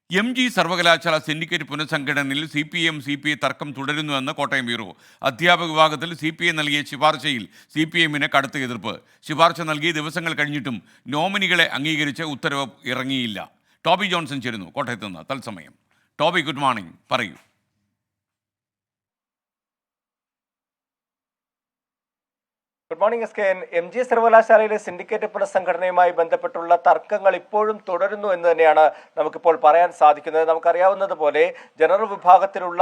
MG സർവകലാശാല syndicate പുനഃസംഘടനയിൽ CPI തർക്കം തുടരുന്നുവെന്ന് Kottayam bureau. അധ്യാപക വിഭാഗത്തിൽ CPI നൽകിയ ശുപാർശയിൽ CPIന് കടുത്ത എതിർപ്പ്. ശുപാർശ നൽകി ദിവസങ്ങൾ കഴിഞ്ഞിട്ടും നോമിനികളെ അംഗീകരിച്ച് ഉത്തരവ് ഇറങ്ങിയില്ല. ടോബി ജോൺസൺ ചേരുന്നു കോട്ടയത്ത് നിന്ന് തത്സമയം. ടോബി, ഗുഡ് മോർണിംഗ്, പറയൂ. Good morning SKN. MG സർവകലാശാലയിലെ സിൻഡിക്കേറ്റ് പുനഃസംഘടനയുമായി ബന്ധപ്പെട്ടുള്ള തർക്കങ്ങൾ ഇപ്പോഴും തുടരുന്നു എന്ന് തന്നെയാണ് നമുക്കിപ്പോൾ പറയാൻ സാധിക്കുന്നത്. നമുക്കറിയാവുന്നതുപോലെ ജനറൽ വിഭാഗത്തിലുള്ള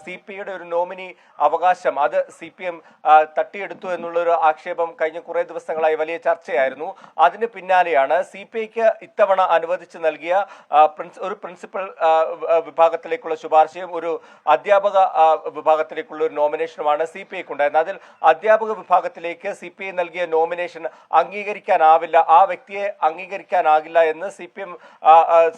CPIയുടെ ഒരു നോമിനി അവകാശം അത് CPM തട്ടിയെടുത്തു എന്നുള്ളൊരു ആക്ഷേപം കഴിഞ്ഞ കുറേ ദിവസങ്ങളായി വലിയ ചർച്ചയായിരുന്നു. അതിന് പിന്നാലെയാണ് CPIക്ക് ഇത്തവണ അനുവദിച്ച് നൽകിയ ഒരു പ്രിൻസിപ്പൽ വിഭാഗത്തിലേക്കുള്ള ശുപാർശയും ഒരു അധ്യാപക വിഭാഗത്തിലേക്കുള്ള ഒരു നോമിനേഷനുമാണ് CPIക്ക് ഉണ്ടായിരുന്നത്. അതിൽ അധ്യാപക വിഭാഗത്തിലേക്ക് CPI നൽകിയ നോമിനേഷൻ അംഗീകരിക്കാനാവില്ല, ആ വ്യക്തിയെ അംഗീകരിക്കാനാകില്ല എന്ന്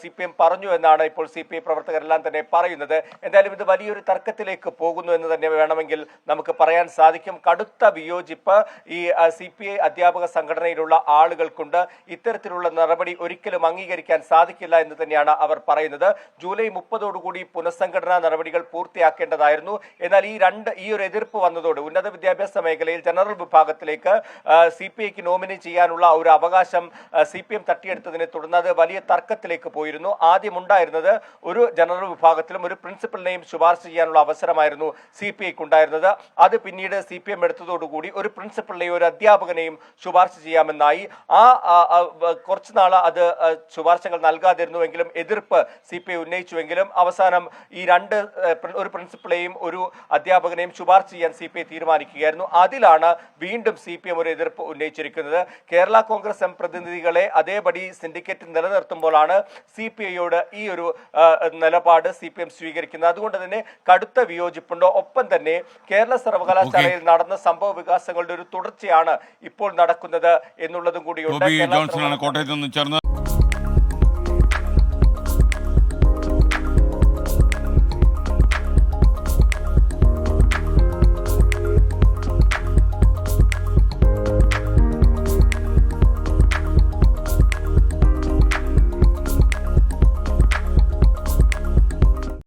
CPM പറഞ്ഞു എന്നാണ് ഇപ്പോൾ CPI പ്രവർത്തകരെല്ലാം തന്നെ പറയുന്നത്. എന്തായാലും ഇത് വലിയൊരു തർക്കത്തിലേക്ക് പോകുന്നു എന്ന് തന്നെ വേണമെങ്കിൽ നമുക്ക് പറയാൻ സാധിക്കും. കടുത്ത വിയോജിപ്പ് ഈ CPI അധ്യാപക സംഘടനയിലുള്ള ആളുകൾക്കുണ്ട്. ഇത്തരത്തിലുള്ള നടപടി ഒരിക്കലും അംഗീകരിക്കാൻ സാധിക്കില്ല എന്ന് തന്നെയാണ് അവർ പറയുന്നത്. ജൂലൈ 30 പുനഃസംഘടനാ നടപടികൾ പൂർത്തിയാക്കേണ്ടതായിരുന്നു. എന്നാൽ ഈ ഒരു എതിർപ്പ് വന്നതോടെ ഉന്നത വിദ്യാഭ്യാസ മേഖലയിൽ ജനറൽ വിഭാഗത്തിലേക്ക് CPIക്ക് നോമിനേറ്റ് ചെയ്യാനുള്ള ഒരു അവകാശം CPM തട്ടിയെടുത്തതിനെ തുടർന്ന് അത് വലിയ തർക്കത്തിലേക്ക് പോയിരുന്നു. ആദ്യം ഉണ്ടായിരുന്നത് ഒരു ജനറൽ വിഭാഗത്തിലും ഒരു പ്രിൻസിപ്പലിനെയും ശുപാർശ ചെയ്യാനുള്ള അവസരമായിരുന്നു CPIക്ക് ഉണ്ടായിരുന്നത്. അത് പിന്നീട് CPM എടുത്തതോടുകൂടി ഒരു പ്രിൻസിപ്പലിനെയും ഒരു അധ്യാപകനെയും ശുപാർശ ചെയ്യാമെന്നായി. കുറച്ചുനാൾ അത് ശുപാർശകൾ നൽകാതിരുന്നുവെങ്കിലും എതിർപ്പ് CPI ഉന്നയിച്ചുവെങ്കിലും അവസാനം ഒരു പ്രിൻസിപ്പലെയും ഒരു അധ്യാപകനെയും ശുപാർശ ചെയ്യാൻ CPI തീരുമാനിക്കുകയായിരുന്നു. അതിലാണ് വീണ്ടും CPM ഒരു എതിർപ്പ് ഉന്നയിച്ചിരിക്കുന്നത്. കേരള കോൺഗ്രസ് എം പ്രതിനിധികളെ അതേപടി സിൻഡിക്കേറ്റ് നിലനിർത്തുമ്പോഴാണ് CPIയോട് ഈ ഒരു നിലപാട് CPM സ്വീകരിക്കുന്നത്. അതുകൊണ്ട് തന്നെ കടുത്ത വിയോജിപ്പുണ്ട്. ഒപ്പം തന്നെ കേരള സർവകലാശാലയിൽ നടന്ന സംഭവ വികാസങ്ങളുടെ ഒരു തുടർച്ചയാണ് ഇപ്പോൾ നടക്കുന്നത് എന്നുള്ളതും കൂടിയുണ്ട്. കോട്ടയത്ത് നിന്ന് ചേർന്ന്